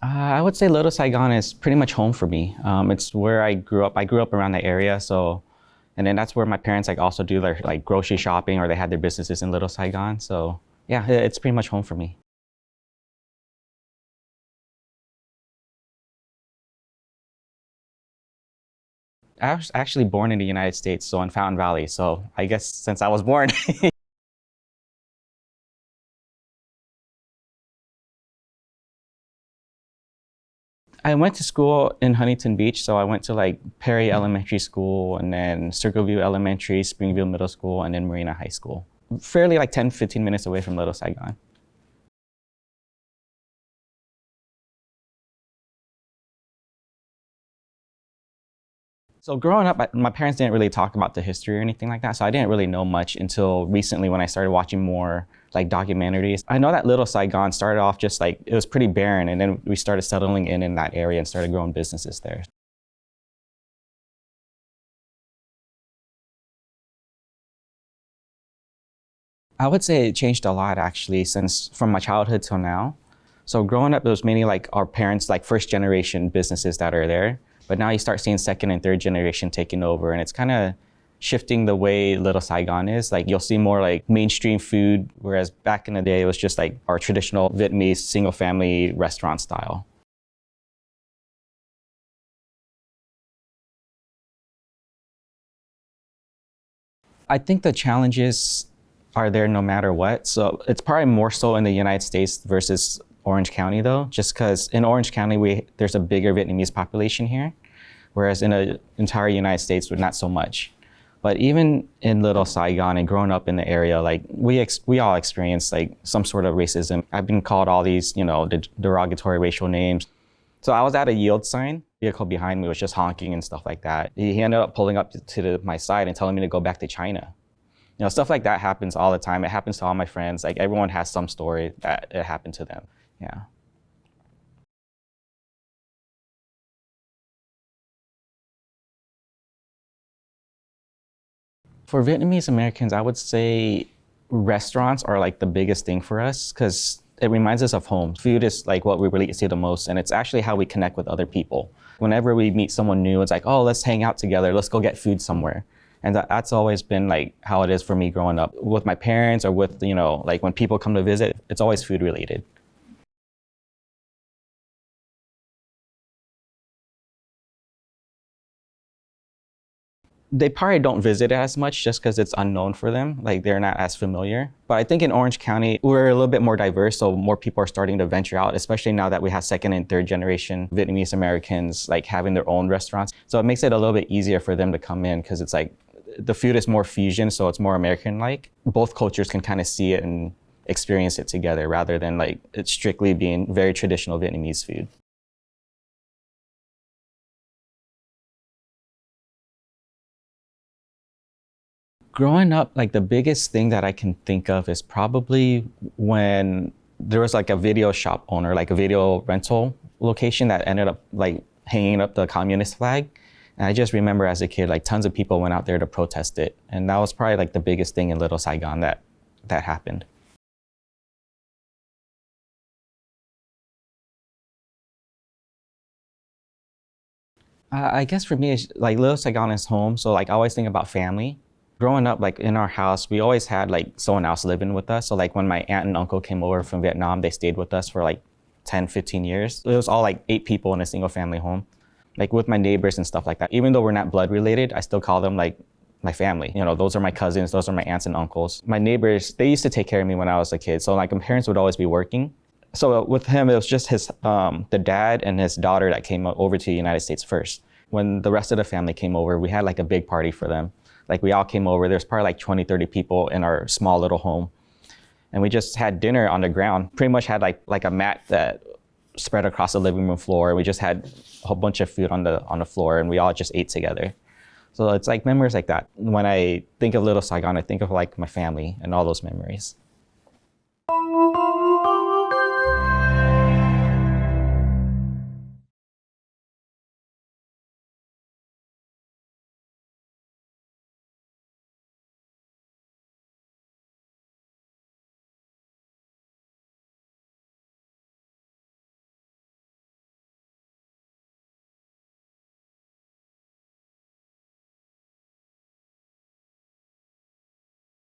I would say Little Saigon is pretty much home for me. It's where I grew up. I grew up around the area, so and then that's where my parents like also do their like grocery shopping, or they had their businesses in Little Saigon. So yeah, it's pretty much home for me. I was actually born in the United States, so in Fountain Valley. So I guess since I was born, I went to school in Huntington Beach. So I went to like Perry Elementary School, and then Circleview Elementary, Springview Middle School, and then Marina High School. Fairly like 10, 15 minutes away from Little Saigon. So growing up, my parents didn't really talk about the history or anything like that. So I didn't really know much until recently when I started watching more like documentaries. I know that Little Saigon started off just like, it was pretty barren. And then we started settling in that area and started growing businesses there. I would say it changed a lot actually since from my childhood till now. So growing up, it was mainly like our parents, like first generation businesses that are there. But now you start seeing second and third generation taking over, and it's kind of shifting the way Little Saigon is. Like you'll see more like mainstream food, whereas back in the day, it was just like our traditional Vietnamese single family restaurant style. I think the challenges are there no matter what. So it's probably more so in the United States versus Orange County though, just because in Orange County, there's a bigger Vietnamese population here, whereas in the entire United States, not so much. But even in Little Saigon and growing up in the area, like we all experience like some sort of racism. I've been called all these, derogatory racial names. So I was at a yield sign. Vehicle behind me was just honking and stuff like that. He ended up pulling up to my side and telling me to go back to China. Stuff like that happens all the time. It happens to all my friends. Like everyone has some story that it happened to them. Yeah. For Vietnamese Americans, I would say restaurants are like the biggest thing for us because it reminds us of home. Food is like what we relate to the most, and it's actually how we connect with other people. Whenever we meet someone new, it's like, oh, let's hang out together. Let's go get food somewhere. And that's always been like how it is for me growing up with my parents or with, like when people come to visit, it's always food related. They probably don't visit it as much just because it's unknown for them. Like they're not as familiar. But I think in Orange County, we're a little bit more diverse. So more people are starting to venture out, especially now that we have second and third generation Vietnamese Americans like having their own restaurants. So it makes it a little bit easier for them to come in because it's like the food is more fusion. So it's more American-like. Both cultures can kind of see it and experience it together rather than like it's strictly being very traditional Vietnamese food. Growing up, like the biggest thing that I can think of is probably when there was like a video shop owner, like a video rental location that ended up like hanging up the communist flag. And I just remember as a kid, like tons of people went out there to protest it. And that was probably like the biggest thing in Little Saigon that happened. I guess for me, it's like Little Saigon is home. So like I always think about family. Growing up, like in our house, we always had like someone else living with us. So like when my aunt and uncle came over from Vietnam, they stayed with us for like 10, 15 years. It was all like 8 people in a single family home, like with my neighbors and stuff like that. Even though we're not blood related, I still call them like my family. Those are my cousins, those are my aunts and uncles. My neighbors, they used to take care of me when I was a kid. So like my parents would always be working. So with him, it was just the dad and his daughter that came over to the United States first. When the rest of the family came over, we had like a big party for them. Like we all came over, there's probably like 20, 30 people in our small little home. And we just had dinner on the ground, pretty much had like a mat that spread across the living room floor. We just had a whole bunch of food on the floor and we all just ate together. So it's like memories like that. When I think of Little Saigon, I think of like my family and all those memories.